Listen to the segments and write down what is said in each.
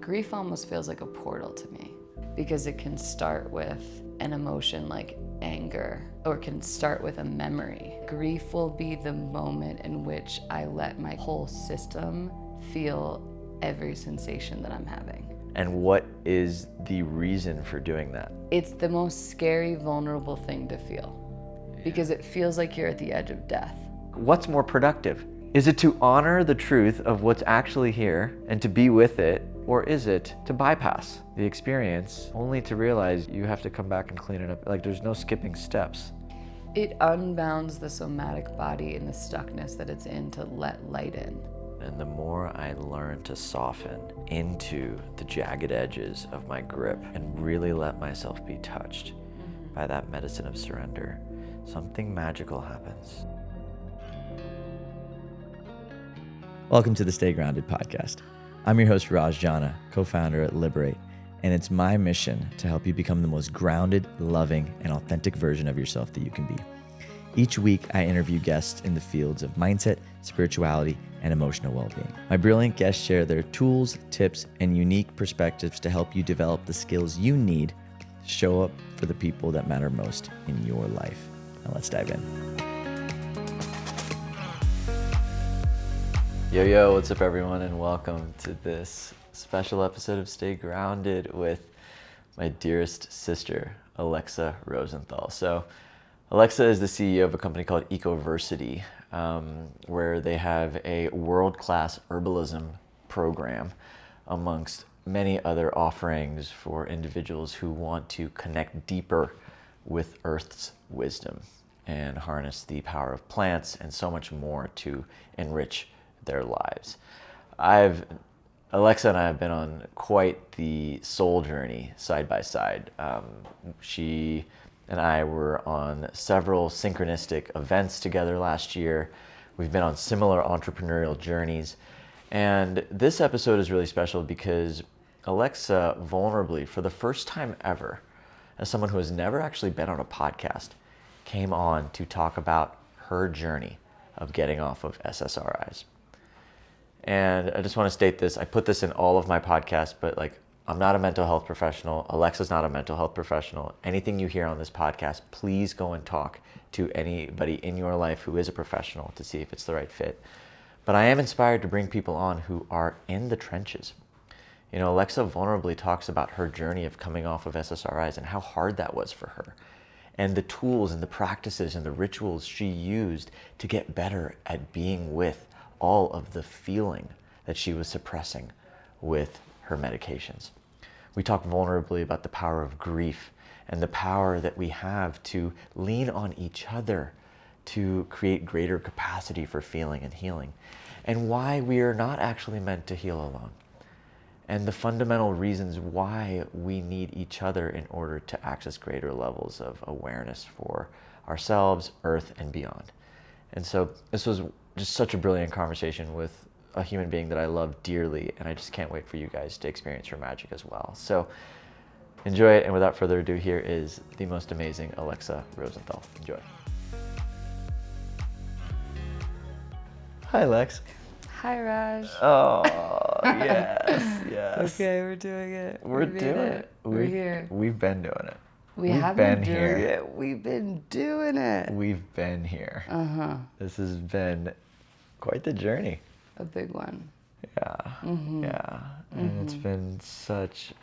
Grief almost feels like a portal to me because it can start with an emotion like anger, or can start with a memory. Grief will be the moment in which I let my whole system feel every sensation that I'm having. And what is the reason for doing that? It's the most scary, vulnerable thing to feel because it feels like you're at the edge of death. What's more productive? Is it to honor the truth of what's actually here and to be with it, or is it to bypass the experience only to realize you have to come back and clean it up? Like, there's no skipping steps. It unbounds the somatic body and the stuckness that it's in to let light in. And the more I learn to soften into the jagged edges of my grip and really let myself be touched by that medicine of surrender, something magical happens. Welcome to the Stay Grounded podcast. I'm your host, Raj Jana, co-founder at Liberate, and it's my mission to help you become the most grounded, loving, and authentic version of yourself that you can be. Each week, I interview guests in the fields of mindset, spirituality, and emotional well-being. My brilliant guests share their tools, tips, and unique perspectives to help you develop the skills you need to show up for the people that matter most in your life. Now let's dive in. Yo, what's up everyone, and welcome to this special episode of Stay Grounded with my dearest sister, Alexa Rosenthal. So Alexa is the CEO of a company called Ecoversity, where they have a world-class herbalism program amongst many other offerings for individuals who want to connect deeper with Earth's wisdom and harness the power of plants and so much more to enrich their lives. Alexa and I have been on quite the soul journey side by side. She and I were on several synchronistic events together last year. We've been on similar entrepreneurial journeys. And this episode is really special because Alexa vulnerably, for the first time ever, as someone who has never actually been on a podcast, came on to talk about her journey of getting off of SSRIs. And I just want to state this, I put this in all of my podcasts, but I'm not a mental health professional. Alexa's not a mental health professional. Anything you hear on this podcast, please go and talk to anybody in your life who is a professional to see if it's the right fit. But I am inspired to bring people on who are in the trenches. You know, Alexa vulnerably talks about her journey of coming off of SSRIs and how hard that was for her, and the tools and the practices and the rituals she used to get better at being with all of the feeling that she was suppressing with her medications. We talk vulnerably about the power of grief and the power that we have to lean on each other to create greater capacity for feeling and healing, and why we are not actually meant to heal alone, and the fundamental reasons why we need each other in order to access greater levels of awareness for ourselves, Earth, and beyond. And so this was just such a brilliant conversation with a human being that I love dearly, and I just can't wait for you guys to experience her magic as well. So enjoy it, and without further ado, here is the most amazing Alexa Rosenthal. Enjoy. Hi, Lex. Hi, Raj. Oh, yes. Okay, we're doing it. We're doing it. We're here. We've been doing it. We've been doing it. We've been doing it. We've been here. Uh-huh. This has been quite the journey. A big one. Yeah. Mm-hmm. Yeah. And it's been such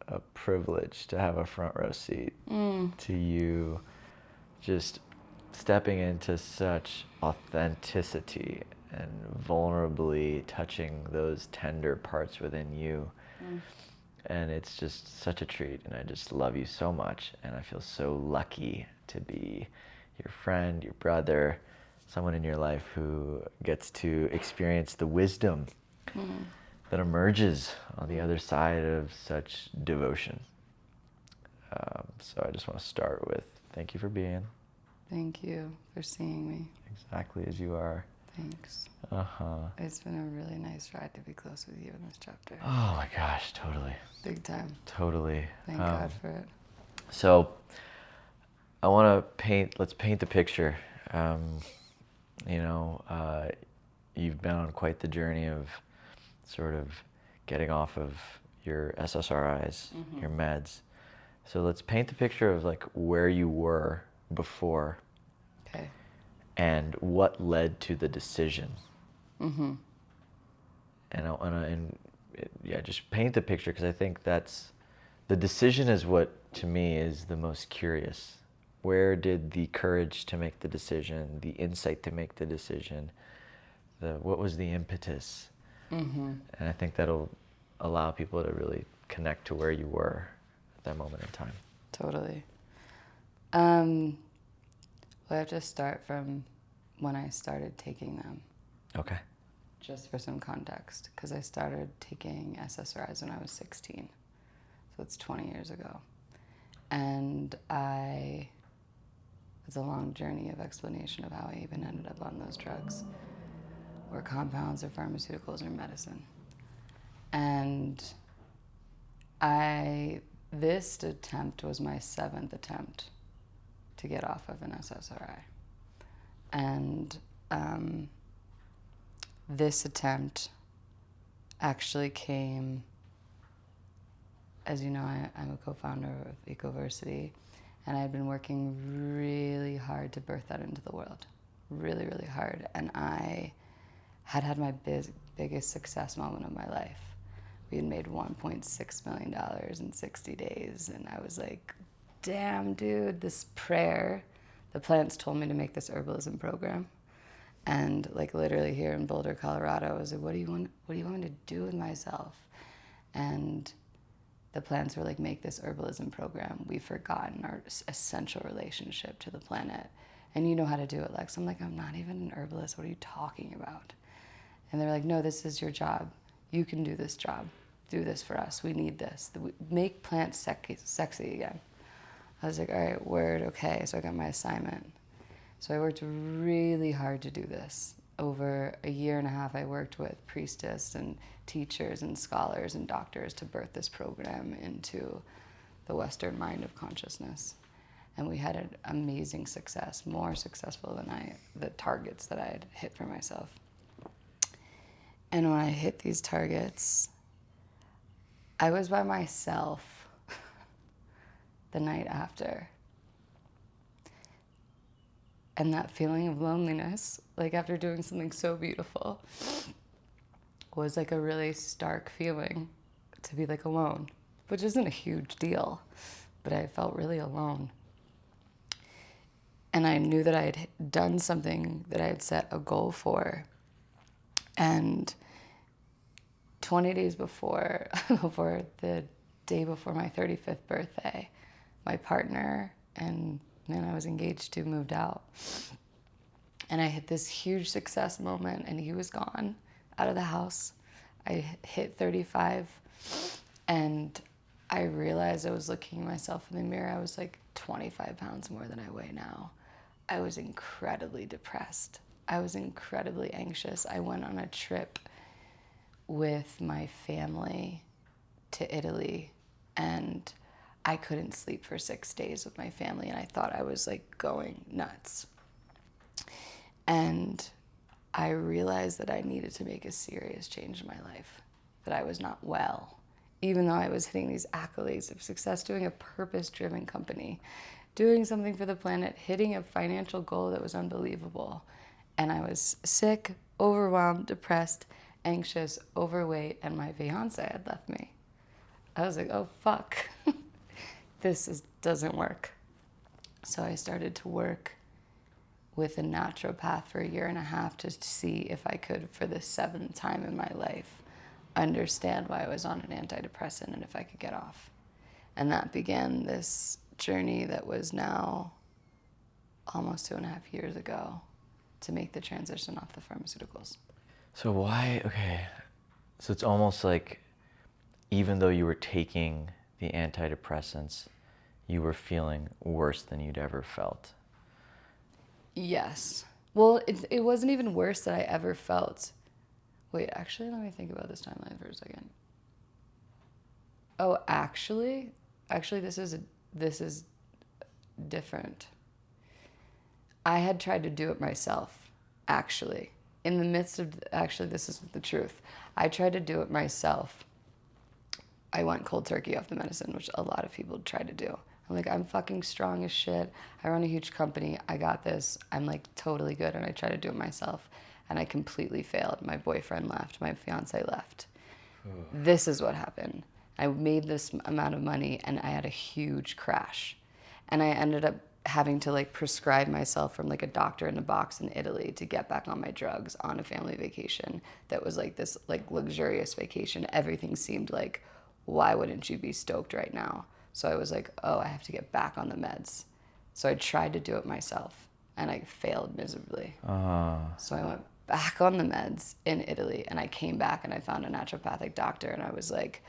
a privilege to have a front row seat to you just stepping into such authenticity and vulnerably touching those tender parts within you. And it's just such a treat, and I just love you so much, and I feel so lucky to be your friend, your brother, someone in your life who gets to experience the wisdom that emerges on the other side of such devotion. So I just want to start with thank you for being. Thank you for seeing me. Exactly as you are. Thanks. Uh-huh. It's been a really nice ride to be close with you in this chapter. Oh my gosh, totally. Big time. Totally. Thank God for it. So I want to let's paint the picture. You've been on quite the journey of sort of getting off of your SSRIs, your meds. So let's paint the picture of like where you were before. Okay. And what led to the decision. Yeah, just paint the picture, because I think that's the decision is what to me is the most curious. Where did the courage to make the decision, the insight to make the decision, what was the impetus? And I think that'll allow people to really connect to where you were at that moment in time. Totally. Well, I have to start from when I started taking them. Okay. Just for some context, because I started taking SSRIs when I was 16. So it's 20 years ago. And it's a long journey of explanation of how I even ended up on those drugs, or compounds, or pharmaceuticals, or medicine. And this attempt was my 7th attempt to get off of an SSRI. And this attempt actually came, as you know, I'm a co-founder of Ecoversity, and I had been working really hard to birth that into the world. Really, really hard. And I had my biggest success moment of my life. We had made $1.6 million in 60 days, and I was like, damn, dude, this prayer. The plants told me to make this herbalism program. And like literally here in Boulder, Colorado, I was like, what do you want me to do with myself? And the plants were like, make this herbalism program. We've forgotten our essential relationship to the planet. And you know how to do it, Lex. I'm like, I'm not even an herbalist. What are you talking about? And they're like, no, this is your job. You can do this job. Do this for us. We need this. Make plants sexy again. I was like, all right, word, okay. So I got my assignment. So I worked really hard to do this. Over a year and a half, I worked with priestess and teachers and scholars and doctors to birth this program into the Western mind of consciousness. And we had an amazing success, more successful than the targets that I had hit for myself. And when I hit these targets, I was by myself the night after. And that feeling of loneliness, like after doing something so beautiful, was like a really stark feeling to be like alone, which isn't a huge deal, but I felt really alone. And I knew that I had done something that I had set a goal for. And 20 days before the day before my 35th birthday, my partner and man I was engaged to moved out. And I hit this huge success moment, and he was gone out of the house. I hit 35, and I realized I was looking at myself in the mirror. I was like 25 pounds more than I weigh now. I was incredibly depressed. I was incredibly anxious. I went on a trip with my family to Italy, and I couldn't sleep for 6 days with my family, and I thought I was like going nuts. And I realized that I needed to make a serious change in my life, that I was not well, even though I was hitting these accolades of success, doing a purpose-driven company, doing something for the planet, hitting a financial goal that was unbelievable. And I was sick, overwhelmed, depressed, anxious, overweight, and my fiance had left me. I was like, oh, fuck. Doesn't work. So I started to work with a naturopath for a year and a half to see if I could, for the 7th time in my life, understand why I was on an antidepressant and if I could get off. And that began this journey that was now almost 2.5 years ago to make the transition off the pharmaceuticals. So why, okay, so it's almost like even though you were taking the antidepressants, you were feeling worse than you'd ever felt. Yes. Well, it wasn't even worse than I ever felt. Wait, actually, let me think about this timeline for a second. Oh, actually, this is different. I had tried to do it myself, actually. In the midst of, actually, this is the truth. I tried to do it myself I went cold turkey off the medicine, which a lot of people try to do. I'm like, I'm fucking strong as shit. I run a huge company. I got this. I'm like totally good. And I try to do it myself. And I completely failed. My boyfriend left. My fiance left. This is what happened. I made this amount of money and I had a huge crash. And I ended up having to like prescribe myself from like a doctor in a box in Italy to get back on my drugs on a family vacation that was like this like luxurious vacation. Everything seemed like, why wouldn't you be stoked right now? So I was like, oh, I have to get back on the meds. So I tried to do it myself and I failed miserably. So I went back on the meds in Italy and I came back and I found a naturopathic doctor and I was like,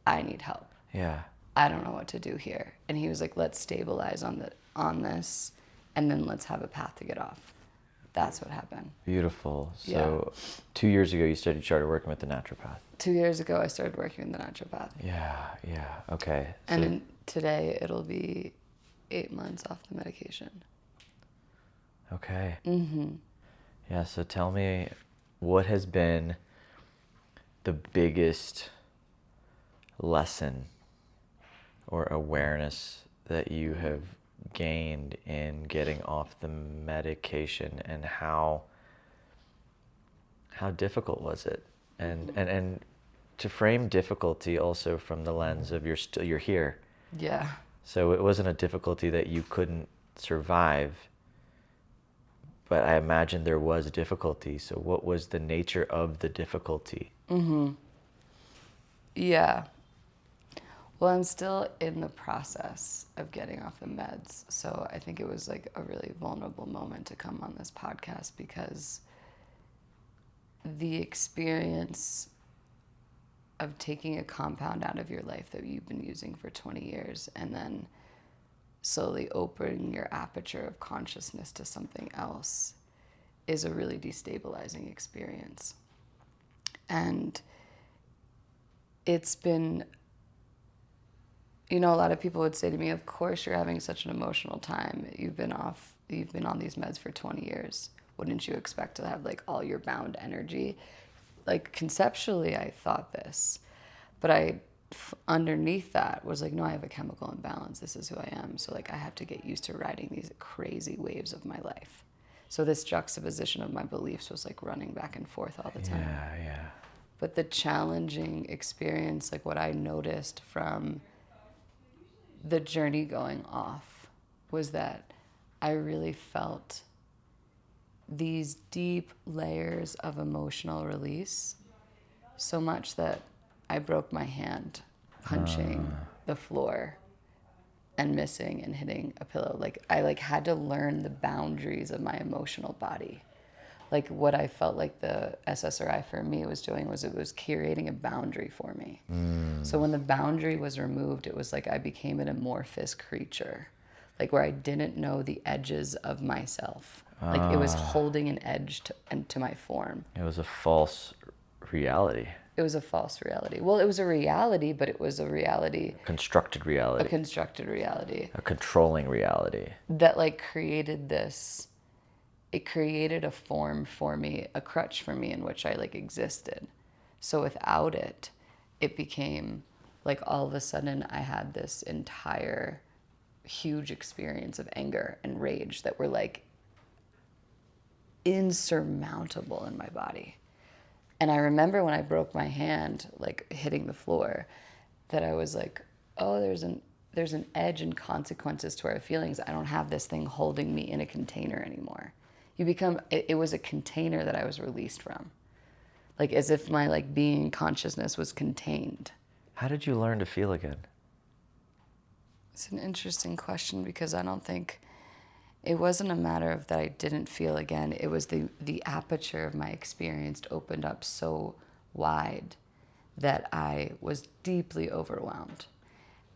I need help. Yeah. I don't know what to do here. And he was like, let's stabilize on this and then let's have a path to get off. That's what happened. Beautiful. So 2 years ago, you started working with the naturopath. 2 years ago, I started working with the naturopath. Yeah. Okay. And then today, it'll be 8 months off the medication. Okay. Yeah, so tell me, what has been the biggest lesson or awareness that you have gained in getting off the medication, and how difficult was it? And to frame difficulty also from the lens of you're here. Yeah. So it wasn't a difficulty that you couldn't survive, but I imagine there was difficulty. So what was the nature of the difficulty? Yeah. Well, I'm still in the process of getting off the meds. So I think it was like a really vulnerable moment to come on this podcast because the experience of taking a compound out of your life that you've been using for 20 years and then slowly opening your aperture of consciousness to something else is a really destabilizing experience. And it's been, you know, a lot of people would say to me, of course you're having such an emotional time. You've been on these meds for 20 years. Wouldn't you expect to have like all your bound energy? Like conceptually, I thought this, but underneath that was like, no, I have a chemical imbalance. This is who I am. So like I have to get used to riding these crazy waves of my life. So this juxtaposition of my beliefs was like running back and forth all the time. Yeah. But the challenging experience, like what I noticed from the journey going off, was that I really felt these deep layers of emotional release, so much that I broke my hand punching the floor and missing and hitting a pillow. Like I had to learn the boundaries of my emotional body. Like what I felt like the SSRI for me was doing was it was creating a boundary for me. So when the boundary was removed, it was like I became an amorphous creature, like where I didn't know the edges of myself. Like it was holding an edge to my form. It was a false reality. It was a false reality. Well, it was a reality, but it was a reality. Constructed reality. A constructed reality. A controlling reality. That like created this, it created a form for me, a crutch for me in which I like existed. So without it, it became like all of a sudden I had this entire huge experience of anger and rage that were like insurmountable in my body. And I remember when I broke my hand, like hitting the floor, that I was like, oh, there's an edge and consequences to our feelings. I don't have this thing holding me in a container anymore. It was a container that I was released from. Like as if my like being consciousness was contained. How did you learn to feel again? It's an interesting question because I don't think it wasn't a matter of that I didn't feel again. It was the aperture of my experience opened up so wide that I was deeply overwhelmed.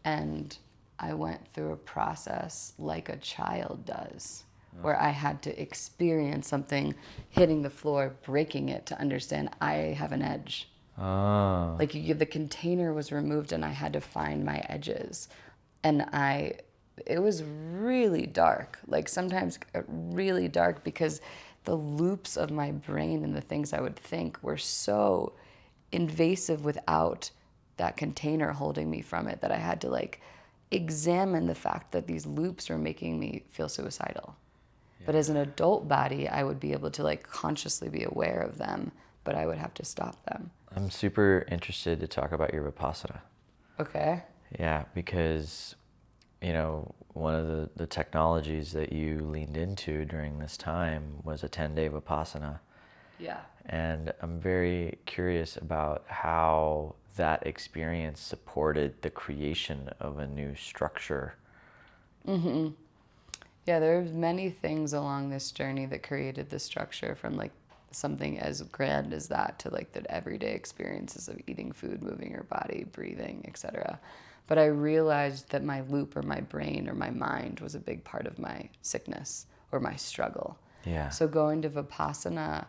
And I went through a process like a child does, where I had to experience something hitting the floor, breaking it to understand I have an edge. Like the container was removed and I had to find my edges. And it was really dark, like sometimes really dark, because the loops of my brain and the things I would think were so invasive without that container holding me from it, that I had to like examine the fact that these loops were making me feel suicidal. Yeah. But as an adult body, I would be able to like consciously be aware of them, but I would have to stop them. I'm super interested to talk about your Vipassana. Okay. Yeah, because, you know, one of the technologies that you leaned into during this time was a 10-day Vipassana. Yeah. And I'm very curious about how that experience supported the creation of a new structure. Mm-hmm. Yeah, there are many things along this journey that created the structure, from like something as grand as that to like the everyday experiences of eating food, moving your body, breathing, etc. But I realized that my loop or my brain or my mind was a big part of my sickness or my struggle. Yeah. So going to Vipassana,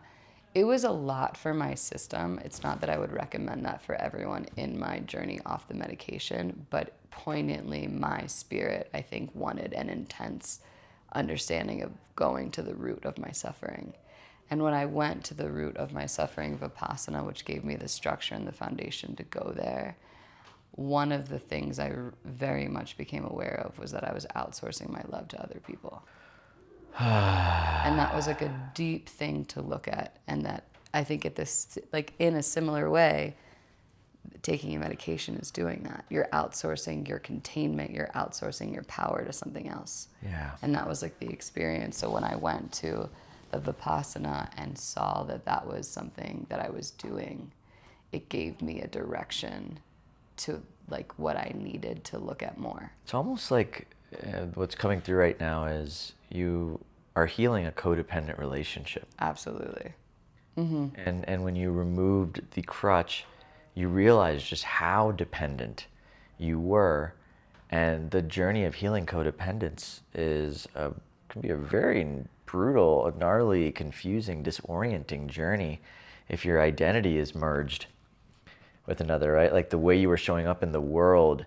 it was a lot for my system. It's not that I would recommend that for everyone in my journey off the medication, but poignantly my spirit, I think, wanted an intense understanding of going to the root of my suffering. And when I went to the root of my suffering, Vipassana, which gave me the structure and the foundation to go there, one of the things I very much became aware of was that I was outsourcing my love to other people. And that was like a deep thing to look at. And that I think at this, like in a similar way, taking a medication is doing that. You're outsourcing your containment, you're outsourcing your power to something else. Yeah. And that was like the experience. So when I went to the Vipassana and saw that that was something that I was doing, it gave me a direction to like what I needed to look at more. It's almost like what's coming through right now is you are healing a codependent relationship. Absolutely. Mm-hmm. And when you removed the crutch, you realized just how dependent you were. And the journey of healing codependence can be a very brutal, gnarly, confusing, disorienting journey if your identity is merged with another, right? Like the way you were showing up in the world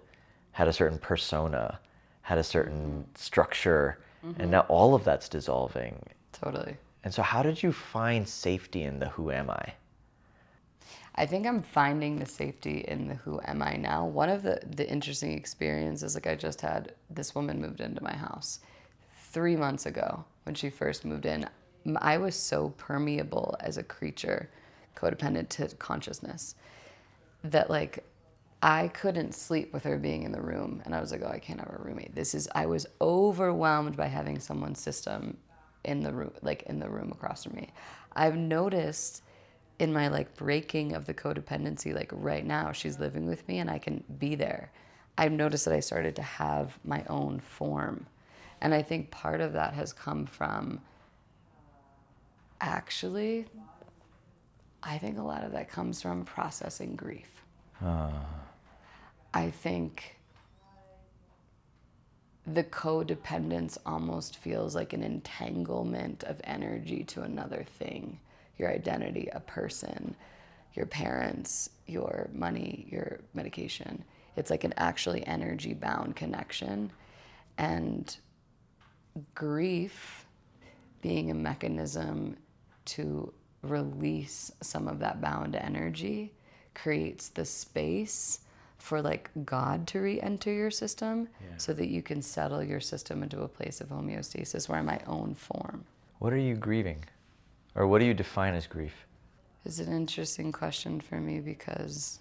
had a certain persona, had a certain structure, and now all of that's dissolving. Totally. And so how did you find safety in the who am I? I think I'm finding the safety in the who am I now. One of the interesting experiences, like I just had, this woman moved into my house 3 months ago when she first moved in. I was so permeable as a creature, codependent to consciousness, that like I couldn't sleep with her being in the room. And I was like, oh, I can't have a roommate. I was overwhelmed by having someone's system in the room, like in the room across from me. I've noticed in my like breaking of the codependency, like right now she's living with me and I can be there. I've noticed that I started to have my own form. And I think part of that has come from, actually, I think a lot of that comes from processing grief. I think the codependence almost feels like an entanglement of energy to another thing. Your identity, a person, your parents, your money, your medication. It's like an actually energy-bound connection. And grief being a mechanism to release some of that bound energy creates the space for like God to re-enter your system, so that you can settle your system into a place of homeostasis where I'm my own form. What are you grieving? Or what do you define as grief? It's an interesting question for me because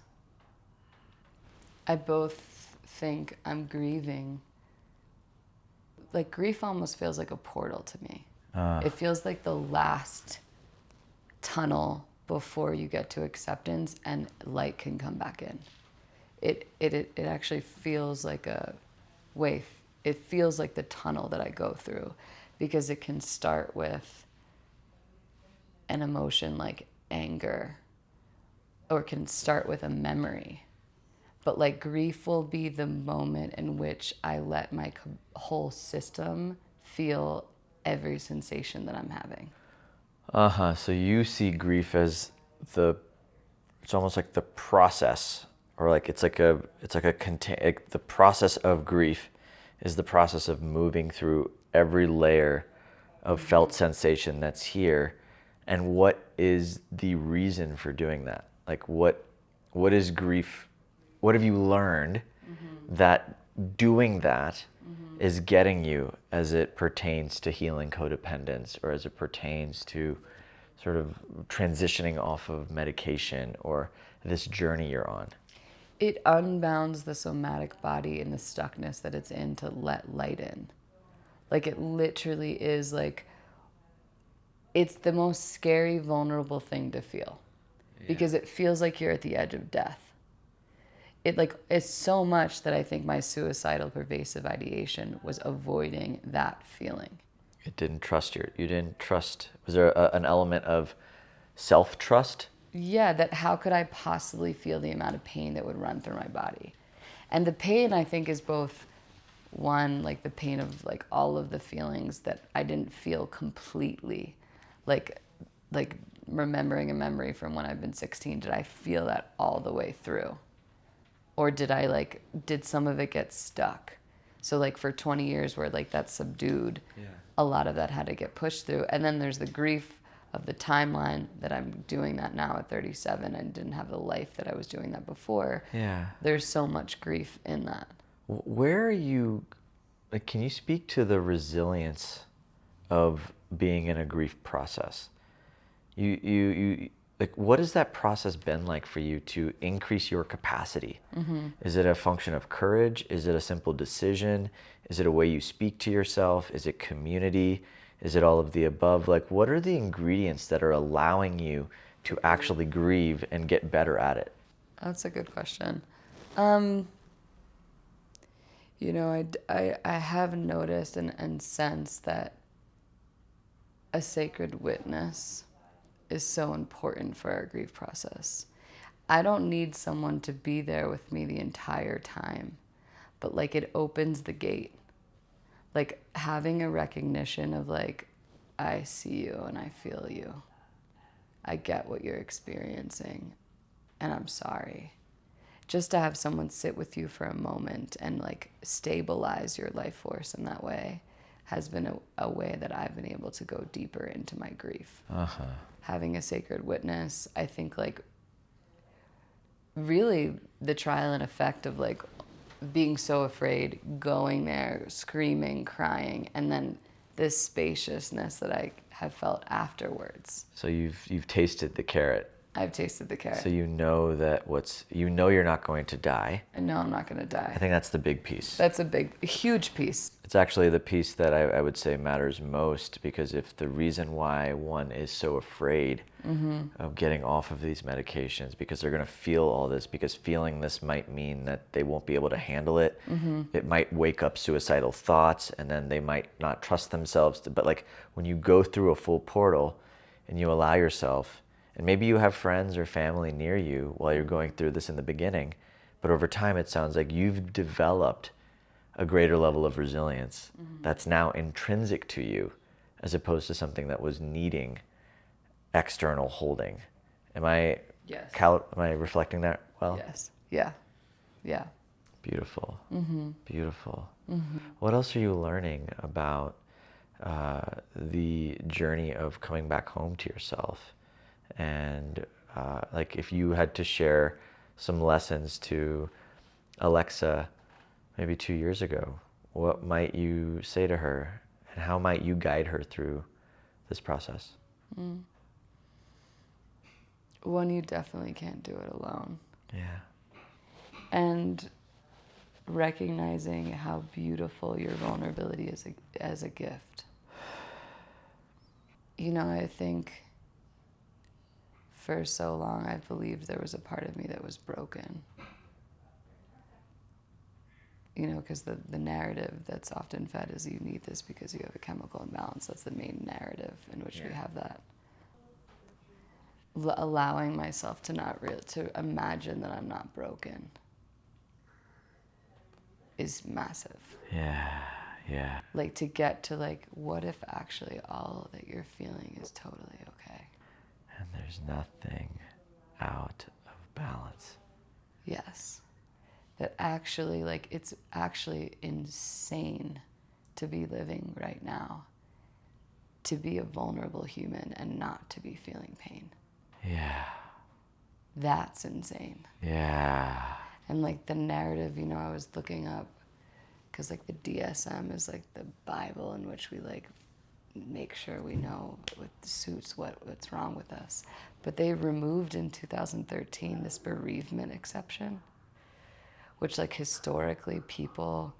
I both think I'm grieving. Like grief almost feels like a portal to me. It feels like the last tunnel before you get to acceptance and light can come back in. It actually feels like a way. It feels like the tunnel that I go through, because it can start with an emotion like anger, or can start with a memory. But like grief will be the moment in which I let my whole system feel every sensation that I'm having. So you see grief as it's almost like the process, or like the process of grief is the process of moving through every layer of felt sensation that's here. And what is the reason for doing that? Like what is grief? what have you learned that doing that is getting you as it pertains to healing codependence, or as it pertains to sort of transitioning off of medication, or this journey you're on? It unbounds the somatic body and the stuckness that it's in to let light in. Like, it literally is like, it's the most scary, vulnerable thing to feel, because it feels like you're at the edge of death. It's so much that I think my suicidal pervasive ideation was avoiding that feeling. You didn't trust. Was there an element of self-trust? Yeah, that how could I possibly feel the amount of pain that would run through my body? And the pain, I think, is both, one, like the pain of like all of the feelings that I didn't feel completely, like remembering a memory from when I've been 16. Did I feel that all the way through? Or did some of it get stuck? So like for 20 years where like that's subdued, a lot of that had to get pushed through. And then there's the grief of the timeline that I'm doing that now at 37 and didn't have the life that I was doing that before. Yeah. There's so much grief in that. Where are you, like, can you speak to the resilience of being in a grief process? You like, what has that process been like for you to increase your capacity? Is it a function of courage? Is it a simple decision? Is it a way you speak to yourself? Is it community? Is it all of the above? Like, what are the ingredients that are allowing you to actually grieve and get better at it? That's a good question. You know, I have noticed and sensed that a sacred witness is so important for our grief process. I don't need someone to be there with me the entire time, but like it opens the gate. Like having a recognition of like, I see you and I feel you. I get what you're experiencing and I'm sorry. Just to have someone sit with you for a moment and like stabilize your life force in that way has been a way that I've been able to go deeper into my grief. Having a sacred witness, I think like really the trial and effect of like being so afraid, going there, screaming, crying, and then this spaciousness that I have felt afterwards. So you've tasted the carrot. I've tasted the carrot. So you know that you're not going to die. I know I'm not going to die. I think that's the big piece. That's a huge piece. It's actually the piece that I would say matters most, because if the reason why one is so afraid of getting off of these medications, because they're going to feel all this, because feeling this might mean that they won't be able to handle it. It might wake up suicidal thoughts, and then they might not trust themselves. But like when you go through a full portal and you allow yourself, and maybe you have friends or family near you while you're going through this in the beginning, but over time it sounds like you've developed a greater level of resilience that's now intrinsic to you, as opposed to something that was needing external holding. Am I reflecting that well? Yes. Yeah. Yeah. Beautiful. Beautiful. What else are you learning about the journey of coming back home to yourself? And like if you had to share some lessons to Alexa maybe 2 years ago, what might you say to her, and how might you guide her through this process? One, you definitely can't do it alone. Yeah. And recognizing how beautiful your vulnerability is as a gift. You know, I think for so long I believed there was a part of me that was broken. You know, because the narrative that's often fed is you need this because you have a chemical imbalance. That's the main narrative in which we have that. Allowing myself to imagine that I'm not broken is massive. Yeah. Like to get to like, what if actually all that you're feeling is totally okay? And there's nothing out of balance. Yes. That actually, like, it's actually insane to be living right now, to be a vulnerable human and not to be feeling pain. Yeah. That's insane. Yeah. And like the narrative, you know, I was looking up, because like the DSM is like the Bible in which we like make sure we know what suits what's wrong with us. But they removed in 2013 this bereavement exception, which like historically people,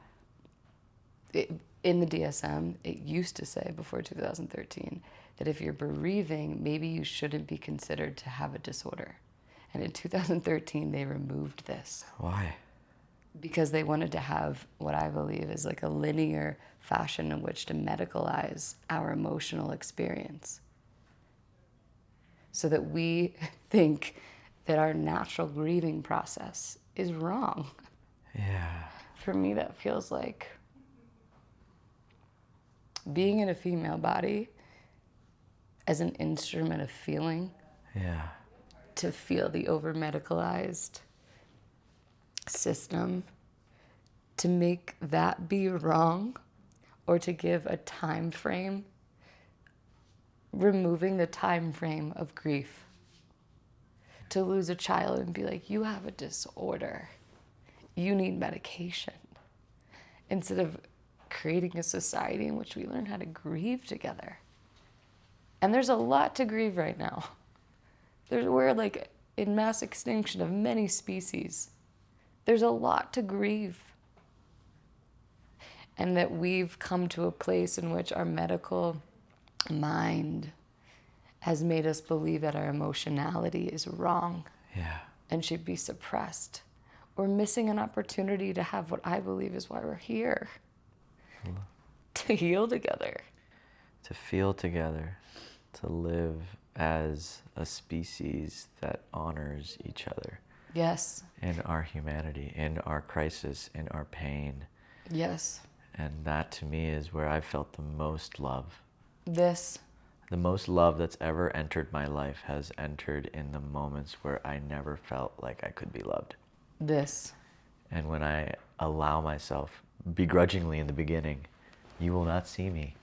in the DSM, it used to say before 2013 that if you're bereaving, maybe you shouldn't be considered to have a disorder. And in 2013, they removed this. Why? Because they wanted to have what I believe is like a linear fashion in which to medicalize our emotional experience. So that we think that our natural grieving process is wrong. Yeah. For me, that feels like being in a female body as an instrument of feeling. Yeah. To feel the over-medicalized system, to make that be wrong, or to give a time frame, removing the time frame of grief. To lose a child and be like, you have a disorder, you need medication, instead of creating a society in which we learn how to grieve together. And there's a lot to grieve right now. We're like in mass extinction of many species. There's a lot to grieve. And that we've come to a place in which our medical mind has made us believe that our emotionality is wrong. Yeah. And should be suppressed. We're missing an opportunity to have what I believe is why we're here. To heal together. To feel together. To live as a species that honors each other. Yes. In our humanity, in our crisis, in our pain. Yes. And that to me is where I've felt the most love. This. The most love that's ever entered my life has entered in the moments where I never felt like I could be loved. This. And when I allow myself, begrudgingly in the beginning, you will not see me.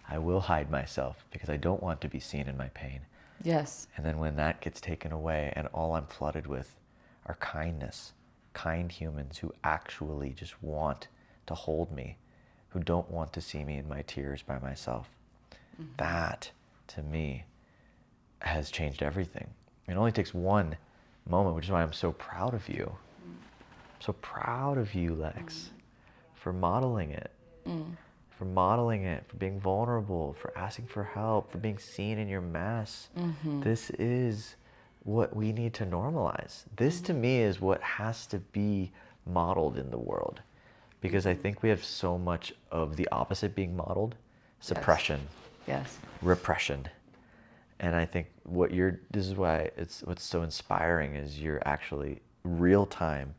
I will hide myself because I don't want to be seen in my pain. Yes. And then when that gets taken away and all I'm flooded with are kindness, kind humans who actually just want to hold me, who don't want to see me in my tears by myself. Mm-hmm. That, to me, has changed everything. It only takes one moment, which is why I'm so proud of you. I'm so proud of you, Lex, for modeling it. For modeling it, for being vulnerable, for asking for help, for being seen in your mess. Mm-hmm. This is what we need to normalize. This to me is what has to be modeled in the world. Because I think we have so much of the opposite being modeled. Suppression. Yes. Repression. And I think this is why what's so inspiring is you're actually real time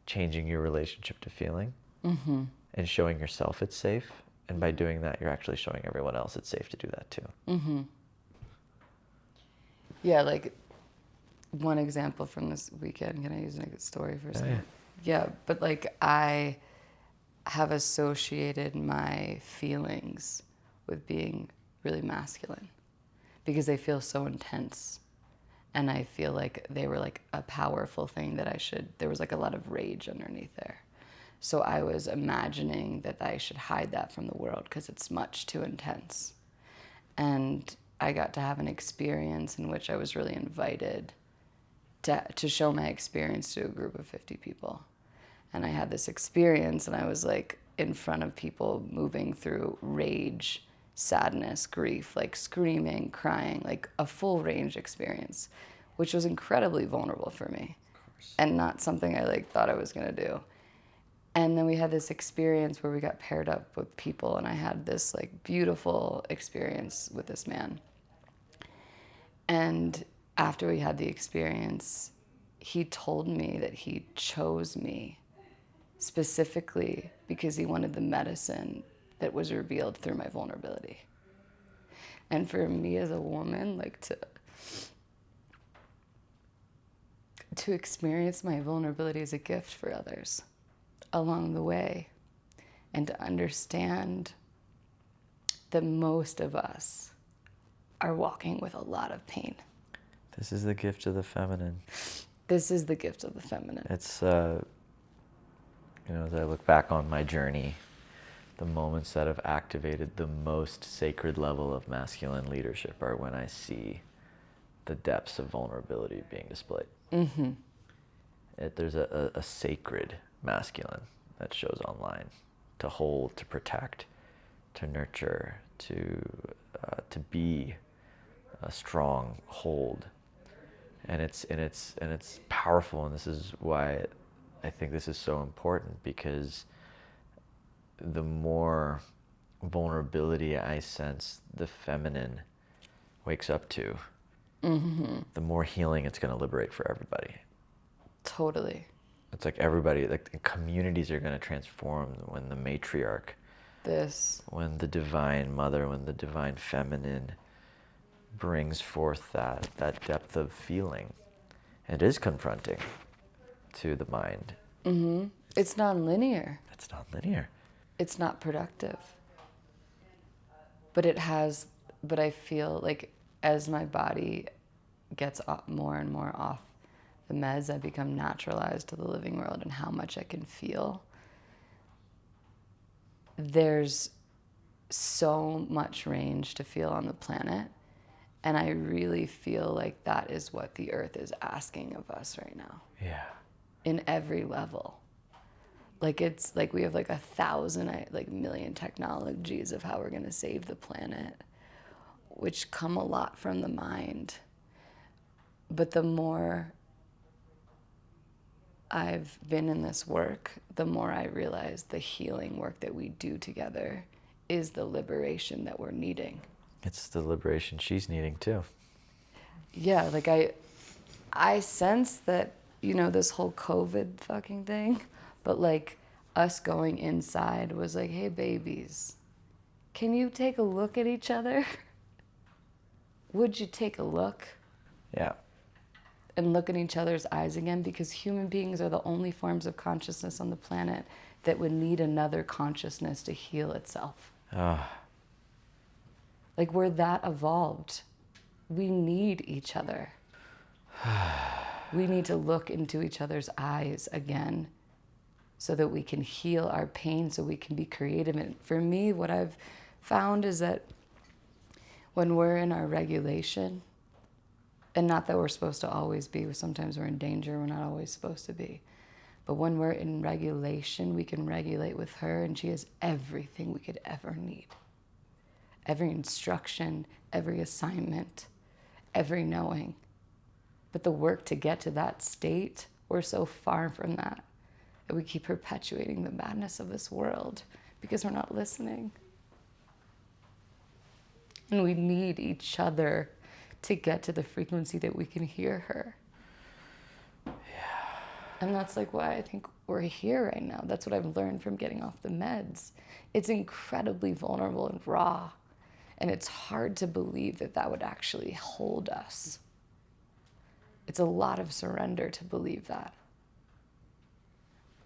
changing your relationship to feeling. Mm-hmm. And showing yourself it's safe. And by doing that, you're actually showing everyone else it's safe to do that too. Mm-hmm. Yeah, like one example from this weekend. Can I use a story for a second? Yeah, but like I have associated my feelings with being really masculine because they feel so intense. And I feel like they were like a powerful thing that there was like a lot of rage underneath there. So I was imagining that I should hide that from the world because it's much too intense. And I got to have an experience in which I was really invited to show my experience to a group of 50 people. And I had this experience and I was like in front of people moving through rage, sadness, grief, like screaming, crying, like a full range experience, which was incredibly vulnerable for me. Of course. And not something I like thought I was gonna do. And then we had this experience where we got paired up with people and I had this like beautiful experience with this man. And after we had the experience, he told me that he chose me specifically because he wanted the medicine that was revealed through my vulnerability. And for me as a woman, like to experience my vulnerability as a gift for others along the way, and to understand that most of us are walking with a lot of pain. This is the gift of the feminine. This is the gift of the feminine. It's, as I look back on my journey, the moments that have activated the most sacred level of masculine leadership are when I see the depths of vulnerability being displayed. Mm-hmm. There's a sacred masculine that shows online, to hold, to protect, to nurture, to be a strong hold, and it's powerful. And this is why I think this is so important, because the more vulnerability I sense the feminine wakes up to, Mm-hmm. the more healing it's going to liberate for everybody. Totally. It's like everybody, like the communities are going to transform when the matriarch, when the divine mother, when the divine feminine brings forth that depth of feeling. And it is confronting to the mind. Mm-hmm. It's non-linear. It's not linear. It's not productive. But I feel like as my body gets more and more off the meds, I become naturalized to the living world and how much I can feel. There's so much range to feel on the planet. And I really feel like that is what the earth is asking of us right now. Yeah. In every level. Like it's like we have like 1,000 million technologies of how we're going to save the planet, which come a lot from the mind. But the more I've been in this work, the more I realize the healing work that we do together is the liberation that we're needing. It's the liberation she's needing too. Yeah, like I sense that, this whole COVID fucking thing, but like us going inside was like, hey babies, can you take a look at each other? Would you take a look? Yeah. And look in each other's eyes again, because human beings are the only forms of consciousness on the planet that would need another consciousness to heal itself. Like we're that evolved. We need each other. We need to look into each other's eyes again so that we can heal our pain, so we can be creative. And for me, what I've found is that when we're in our regulation, and not that we're supposed to always be, sometimes we're in danger, we're not always supposed to be. But when we're in regulation, we can regulate with her, and she has everything we could ever need. Every instruction, every assignment, every knowing. But the work to get to that state, we're so far from that. And we keep perpetuating the madness of this world because we're not listening. And we need each other to get to the frequency that we can hear her. Yeah. And that's like why I think we're here right now. That's what I've learned from getting off the meds. It's incredibly vulnerable and raw. And it's hard to believe that that would actually hold us. It's a lot of surrender to believe that.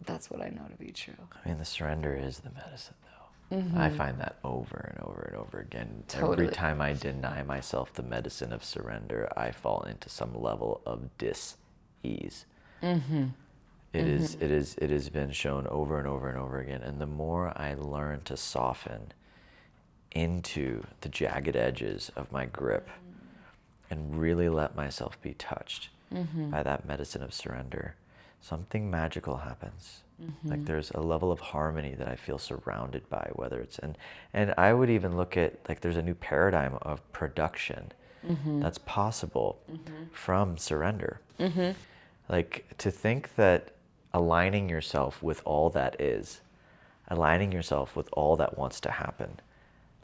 That's what I know to be true. I mean, the surrender is the medicine, though. Mm-hmm. I find that over and over and over again. Totally. Every time I deny myself the medicine of surrender, I fall into some level of dis-ease. Mm-hmm. It has been shown over and over and over again. And the more I learn to soften into the jagged edges of my grip and really let myself be touched by that medicine of surrender, something magical happens. Like there's a level of harmony that I feel surrounded by, whether it's, and I would even look at, like there's a new paradigm of production that's possible from surrender. Like to think that aligning yourself with all that is, aligning yourself with all that wants to happen,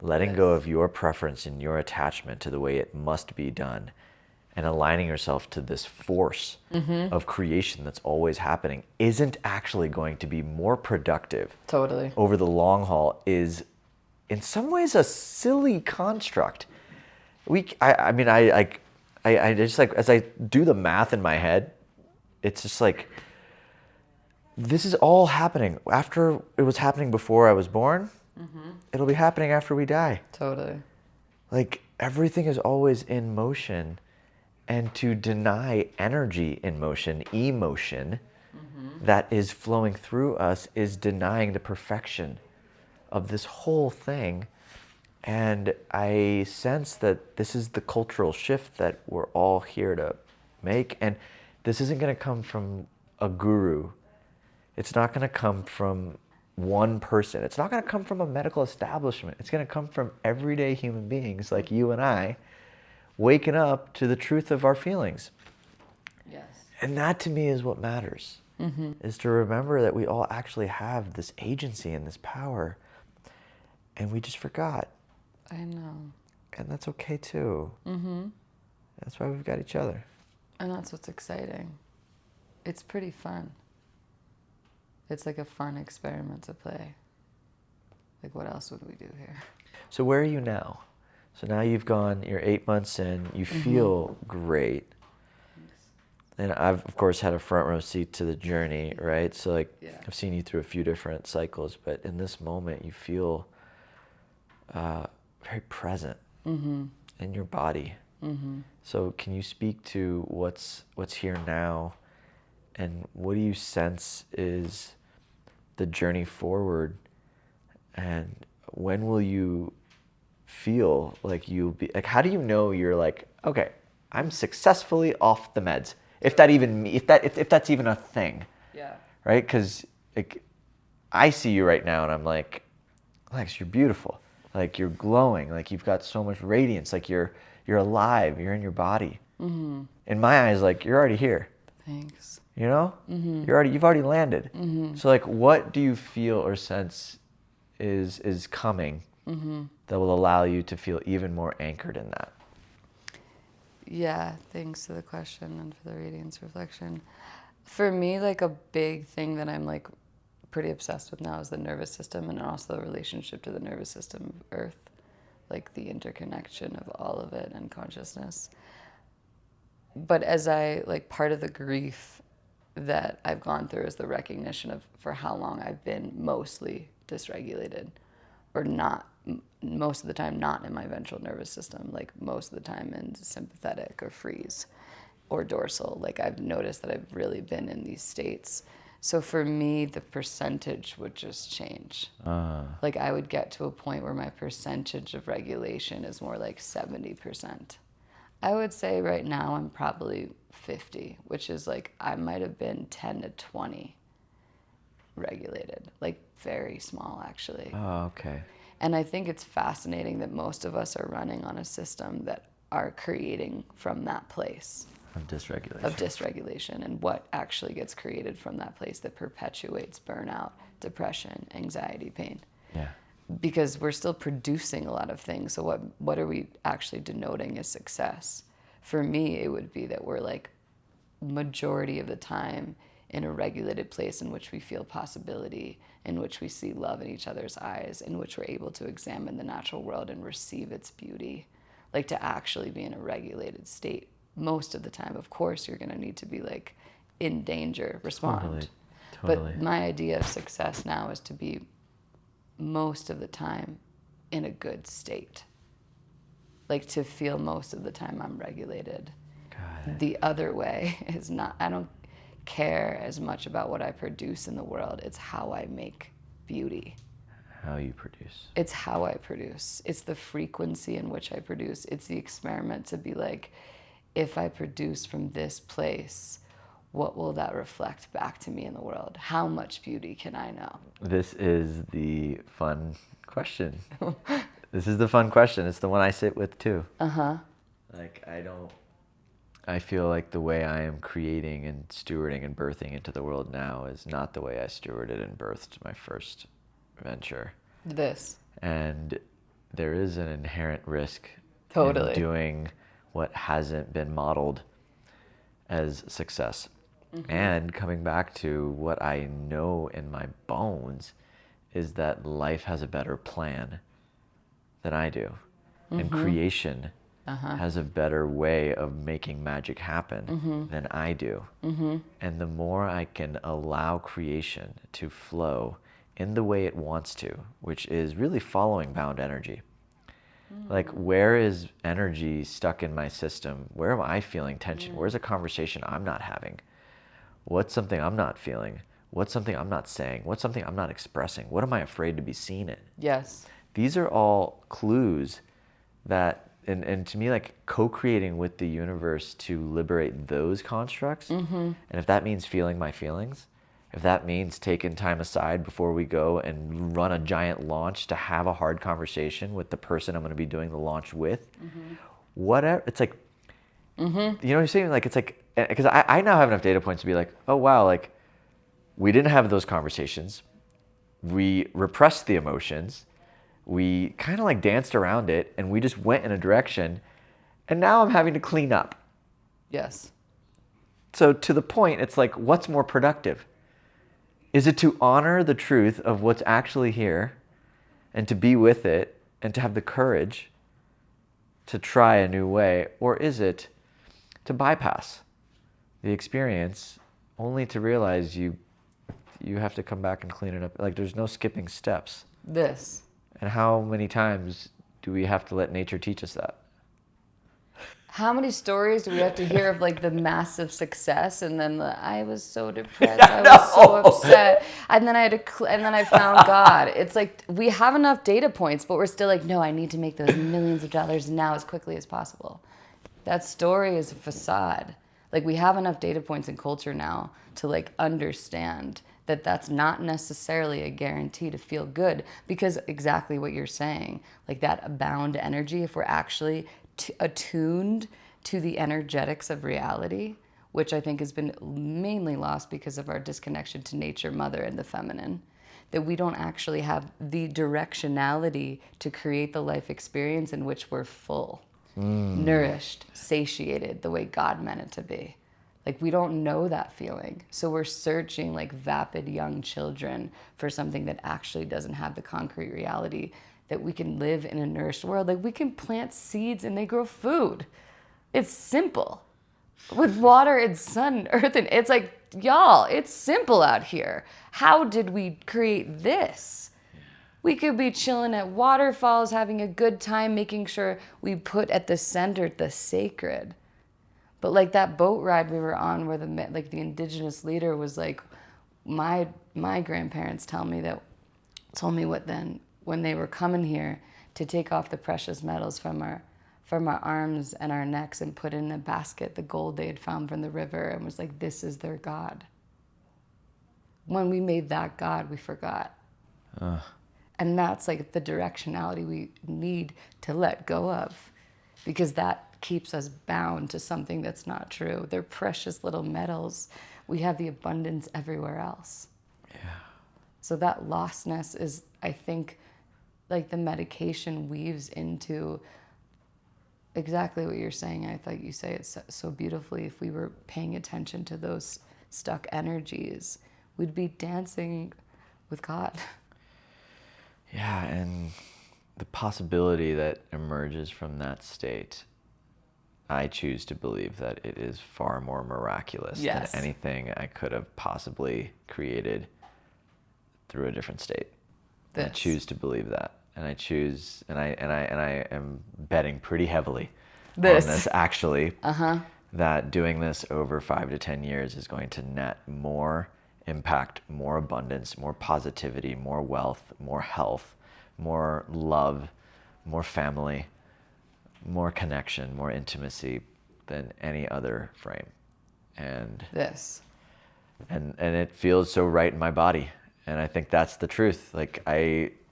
letting go of your preference and your attachment to the way it must be done, and aligning yourself to this force of creation that's always happening isn't actually going to be more productive Totally. over the long haul is in some ways a silly construct. I mean, I just like, as I do the math in my head, it's just like, this is all happening after it was happening before I was born. It'll be happening after we die. Totally. Like everything is always in motion. And to deny energy in motion, emotion, that is flowing through us is denying the perfection of this whole thing. And I sense that this is the cultural shift that we're all here to make. And this isn't going to come from a guru. It's not going to come from one person. It's not going to come from a medical establishment. It's going to come from everyday human beings like you and I, waking up to the truth of our feelings. Yes. And that to me is what matters, is to remember that we all actually have this agency and this power, and we just forgot. I know. And that's okay too. That's why we've got each other. And that's what's exciting. It's pretty fun. It's like a fun experiment to play. Like, what else would we do here? So where are you now? So now you're 8 months in, you feel great. And I've, of course, had a front row seat to the journey, right? So, like, Yeah. I've seen you through a few different cycles, but in this moment, you feel very present in your body. So can you speak to what's here now, and what do you sense is the journey forward, and when will you feel like you'll be, like, how do you know you're like, okay, I'm successfully off the meds, if that's even a thing? Yeah. Right? Because, like, I see you right now and I'm like, Lex, you're beautiful, like, you're glowing, like, you've got so much radiance, like, you're alive, you're in your body. In my eyes, like, you're already here. Thanks. You know? You've already landed. So, like, what do you feel or sense is coming that will allow you to feel even more anchored in that? Yeah, thanks for the question and for the radiance reflection. For me, like, a big thing that I'm, like, pretty obsessed with now is the nervous system, and also the relationship to the nervous system of Earth, like the interconnection of all of it and consciousness. But as part of the grief that I've gone through is the recognition of for how long I've been mostly dysregulated, or not, most of the time not in my ventral nervous system, like most of the time in sympathetic or freeze or dorsal. Like, I've noticed that I've really been in these states. So for me, the percentage would just change. Like, I would get to a point where my percentage of regulation is more like 70%. I would say right now I'm probably 50, which is like, I might have been 10 to 20 regulated, like very small actually. Oh, okay. And I think it's fascinating that most of us are running on a system that are creating from that place Of dysregulation. of dysregulation, and what actually gets created from that place that perpetuates burnout, depression, anxiety, pain. Yeah. Because we're still producing a lot of things. So what are we actually denoting as success? For me, it would be that we're, like, majority of the time in a regulated place in which we feel possibility, in which we see love in each other's eyes, in which we're able to examine the natural world and receive its beauty. Like, to actually be in a regulated state most of the time. Of course, you're going to need to be, like, in danger, respond. Totally. But my idea of success now is to be most of the time in a good state. Like, to feel most of the time I'm regulated. Got it. The other way is not, I don't care as much about what I produce in the world. It's how I make beauty. How you produce. It's how I produce. It's the frequency in which I produce. It's the experiment to be like, if I produce from this place, what will that reflect back to me in the world? How much beauty can I know? This is the fun question. This is the fun question. It's the one I sit with too. Like, I feel like the way I am creating and stewarding and birthing into the world now is not the way I stewarded and birthed my first venture. This. And there is an inherent risk Totally. in doing what hasn't been modeled as success. And coming back to what I know in my bones is that life has a better plan than I do. And creation has a better way of making magic happen than I do. And the more I can allow creation to flow in the way it wants to, which is really following bound energy, Like, where is energy stuck in my system? Where am I feeling tension? Where's a conversation I'm not having? What's something I'm not feeling? What's something I'm not saying? What's something I'm not expressing? What am I afraid to be seen in? Yes. These are all clues that, and to me, like co-creating with the universe to liberate those constructs. And if that means feeling my feelings, if that means taking time aside before we go and run a giant launch to have a hard conversation with the person I'm going to be doing the launch with, whatever, it's like, you know what I'm saying? Like, it's like, because I now have enough data points to be like, oh, wow, like, we didn't have those conversations. We repressed the emotions. We kind of like danced around it, and we just went in a direction. And now I'm having to clean up. Yes. So to the point, it's like, what's more productive? Is it to honor the truth of what's actually here and to be with it and to have the courage to try a new way? Or is it to bypass the experience only to realize you have to come back and clean it up? Like, there's no skipping steps. This. And how many times do we have to let nature teach us that? How many stories do we have to hear of like the massive success and then I was so depressed, I was so upset, and then I had and then I found God. It's like we have enough data points, but we're still like, no, I need to make those millions of dollars now as quickly as possible. That story is a facade. Like, we have enough data points in culture now to like understand that that's not necessarily a guarantee to feel good, because exactly what you're saying, like that abound energy, if we're actually attuned to the energetics of reality, which I think has been mainly lost because of our disconnection to nature, mother, and the feminine, that we don't actually have the directionality to create the life experience in which we're full, nourished, satiated, the way God meant it to be. Like, we don't know that feeling. So we're searching like vapid young children for something that actually doesn't have the concrete reality that we can live in a nourished world. Like, we can plant seeds and they grow food. It's simple. With water and sun, earth, and it's like, y'all, it's simple out here. How did we create this? We could be chilling at waterfalls, having a good time, making sure we put at the center the sacred. But like that boat ride we were on where the indigenous leader was like, my grandparents told me what then, when they were coming here to take off the precious metals from our arms and our necks and put in a basket the gold they had found from the river, and was like, this is their God. When we made that God, we forgot. And that's like the directionality we need to let go of, because that keeps us bound to something that's not true. They're precious little metals. We have the abundance everywhere else. Yeah. So that lostness is, I think, like the medication weaves into exactly what you're saying. I thought you say it so beautifully. If we were paying attention to those stuck energies, we'd be dancing with God. Yeah, and the possibility that emerges from that state, I choose to believe that it is far more miraculous than anything I could have possibly created through a different state. I choose to believe that. And I choose, and I am betting pretty heavily on this actually, that doing this over 5 to 10 years is going to net more impact, more abundance, more positivity, more wealth, more health, more love, more family, more connection, more intimacy than any other frame. And it feels so right in my body. And I think that's the truth. Like,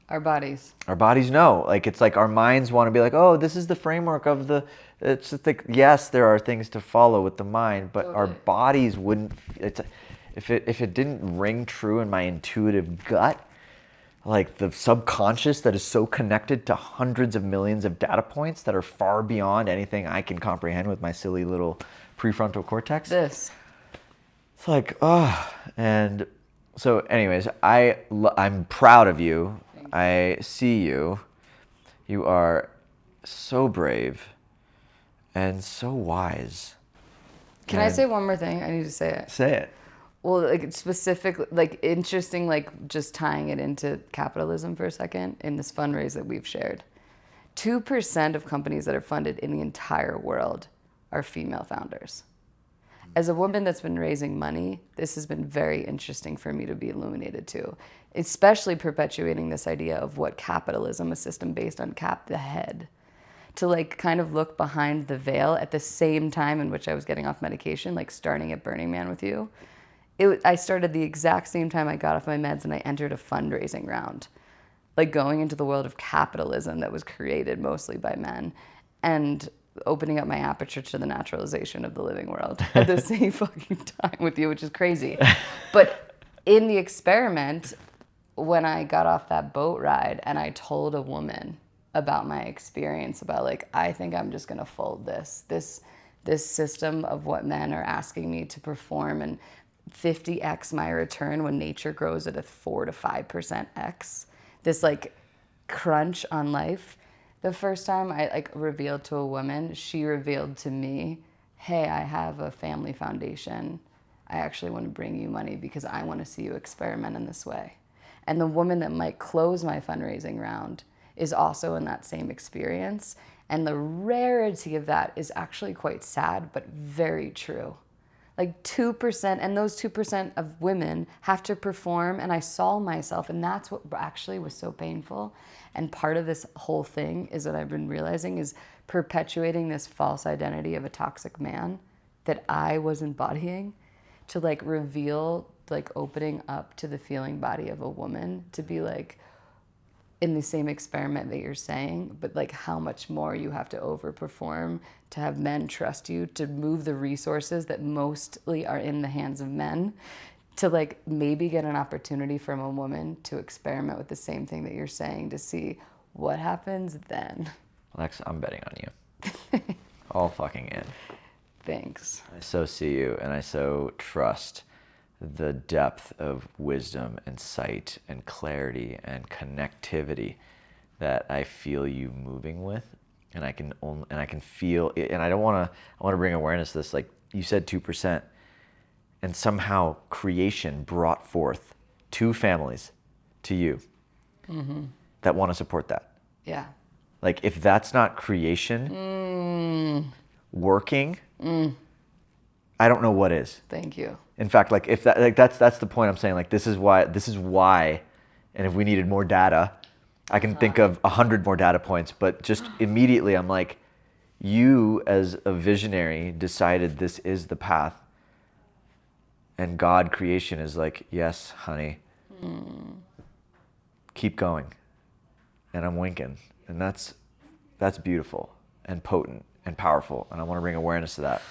our bodies know. Like, it's like our minds want to be like, oh, this is the framework of the, it's just like, yes, there are things to follow with the mind, but our bodies wouldn't, if it didn't ring true in my intuitive gut, like the subconscious that is so connected to hundreds of millions of data points that are far beyond anything I can comprehend with my silly little prefrontal cortex. It's like, oh, and so anyways, I'm proud of you. I see you. You are so brave and so wise. Can I say one more thing? I need to say it. Say it. Well, like specifically, like interesting, like just tying it into capitalism for a second in this fundraise that we've shared. 2% of companies that are funded in the entire world are female founders. As a woman that's been raising money, this has been very interesting for me to be illuminated to, especially perpetuating this idea of what capitalism, a system based on cap the head, to like kind of look behind the veil at the same time in which I was getting off medication, like starting at Burning Man with you. I started the exact same time I got off my meds and I entered a fundraising round, like going into the world of capitalism that was created mostly by men and opening up my aperture to the naturalization of the living world at the same fucking time with you, which is crazy. But in the experiment, when I got off that boat ride and I told a woman about my experience, about like, I think I'm just gonna fold this system of what men are asking me to perform and 50x my return when nature grows at a 4 to 5% x, this like crunch on life. The first time I like revealed to a woman, she revealed to me, hey, I have a family foundation. I actually want to bring you money because I want to see you experiment in this way. And the woman that might close my fundraising round is also in that same experience. And the rarity of that is actually quite sad, but very true. Like 2%, and those 2% of women have to perform, and I saw myself, and that's what actually was so painful. And part of this whole thing is what I've been realizing is perpetuating this false identity of a toxic man that I was embodying to like reveal, like opening up to the feeling body of a woman to be like, in the same experiment that you're saying, but like how much more you have to overperform to have men trust you, to move the resources that mostly are in the hands of men, to like maybe get an opportunity from a woman to experiment with the same thing that you're saying to see what happens then. Lex, I'm betting on you. All fucking in. Thanks. I so see you, and I so trust the depth of wisdom and sight and clarity and connectivity that I feel you moving with, and I can feel it, and I want to bring awareness to this. Like you said, 2%, and somehow creation brought forth 2 families to you that want to support that. Yeah. Like if that's not creation working, I don't know what is. Thank you. In fact, like if that, like that's the point I'm saying. Like this is why, and if we needed more data, I can think of 100 more data points. But just immediately, I'm like, you as a visionary decided this is the path, and God creation is like, yes, honey, keep going, and I'm winking, and that's beautiful and potent and powerful, and I want to bring awareness to that.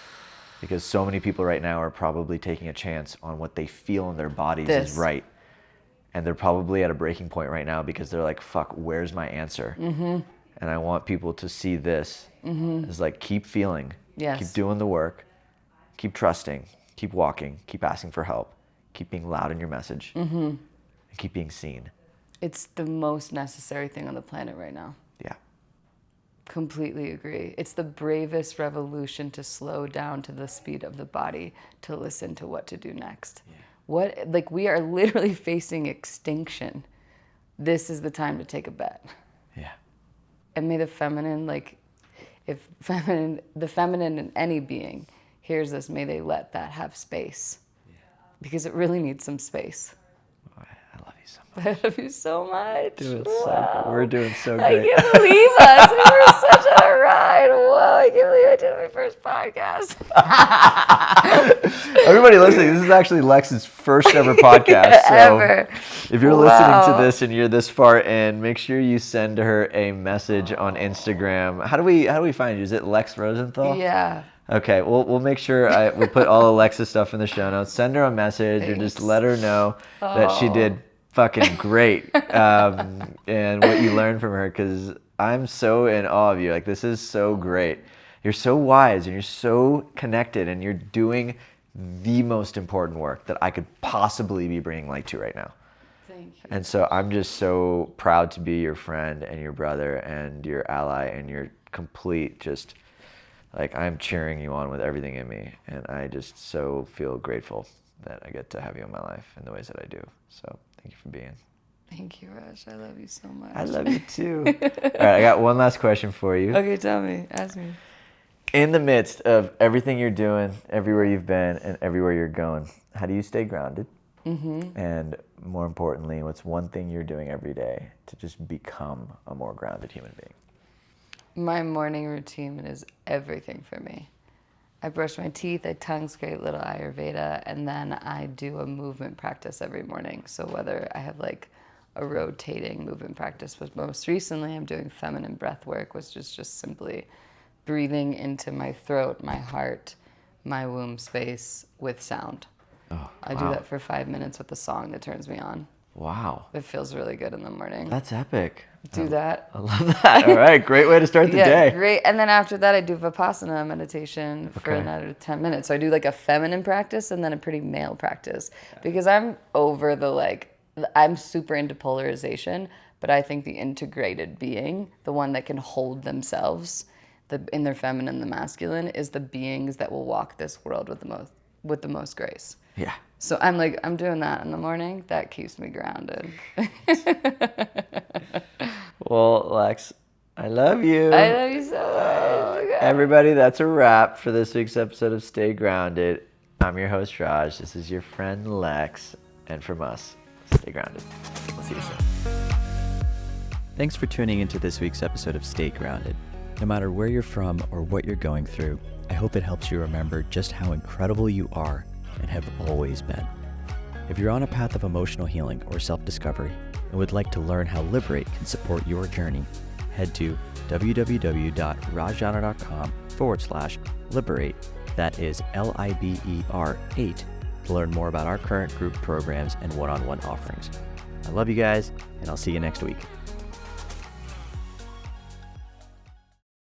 Because so many people right now are probably taking a chance on what they feel in their bodies is right. And they're probably at a breaking point right now because they're like, fuck, where's my answer? And I want people to see this as like, keep feeling, keep doing the work, keep trusting, keep walking, keep asking for help, keep being loud in your message, and keep being seen. It's the most necessary thing on the planet right now. Yeah. Completely agree. It's the bravest revolution to slow down to the speed of the body to listen to what to do next. Yeah. Like we are literally facing extinction. This is the time to take a bet. Yeah. And may the feminine, like the feminine in any being hears this, may they let that have space. Yeah. Because it really needs some space. I love you so much. I love you so much. We're doing so I great. can't believe us. We were such a ride. Whoa, I can't believe I did my first podcast. Everybody listening, this is actually Lex's first ever podcast. So ever. If you're listening to this and you're this far in, make sure you send her a message on Instagram. How do we find you? Is it Lex Rosenthal? Yeah. Okay, we'll make sure we put all Alexa's stuff in the show notes. Send her a message or just let her know that she did fucking great and what you learned from her, because I'm so in awe of you. Like, this is so great. You're so wise and you're so connected and you're doing the most important work that I could possibly be bringing light to right now. Thank you. And so I'm just so proud to be your friend and your brother and your ally and your complete just... Like, I'm cheering you on with everything in me, and I just so feel grateful that I get to have you in my life in the ways that I do. So thank you for being. Thank you, Raj. I love you so much. I love you too. All right, I got one last question for you. Okay, tell me. Ask me. In the midst of everything you're doing, everywhere you've been, and everywhere you're going, how do you stay grounded? And more importantly, what's one thing you're doing every day to just become a more grounded human being? My morning routine is everything for me. I brush my teeth, I tongue scrape, little Ayurveda, and then I do a movement practice every morning. So whether I have like a rotating movement practice, but most recently I'm doing feminine breath work, which is just simply breathing into my throat, my heart, my womb space with sound. Oh, I do that for 5 minutes with a song that turns me on. Wow. It feels really good in the morning. That's epic. Do that. I love that. All right, great way to start the day. Great. And then after that, I do Vipassana meditation for another 10 minutes. So I do like a feminine practice and then a pretty male practice because I'm over I'm super into polarization, but I think the integrated being, the one that can hold themselves in their feminine, the masculine, is the beings that will walk this world with the most grace. Yeah. So I'm doing that in the morning. That keeps me grounded. Well, Lex, I love you. I love you so much. Everybody, that's a wrap for this week's episode of Stay Grounded. I'm your host, Raj. This is your friend, Lex. And from us, stay grounded. We'll see you soon. Thanks for tuning into this week's episode of Stay Grounded. No matter where you're from or what you're going through, I hope it helps you remember just how incredible you are and have always been. If you're on a path of emotional healing or self-discovery and would like to learn how Liberate can support your journey, head to www.rajjana.com/liberate. That is LIBER8 to learn more about our current group programs and one-on-one offerings. I love you guys, and I'll see you next week.